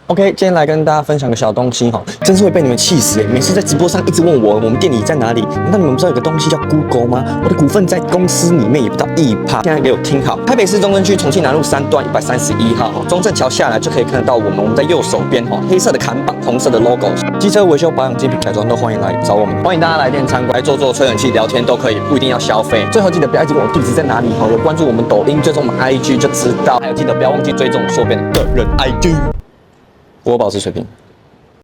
OK，今天来跟大家分享个小东西哈，真是会被你们气死每次在直播上一直问我们店里在哪里，那你们不知道有个东西叫 Google 吗？我的股份在公司里面也不到1%。现在给我听好，台北市中正区重庆南路3段131号，中正桥下来就可以看得到我们在右手边黑色的看板，红色的 logo， 机车维修保养精品改装都欢迎来找我们，欢迎大家来店参观，来坐吹冷气聊天都可以，不一定要消费。最后记得不要一直问我地址在哪里有关注我们抖音，追踪我们 IG 就知道，还有记得不要忘记追踪我硕边的个人 IG。我保持水平。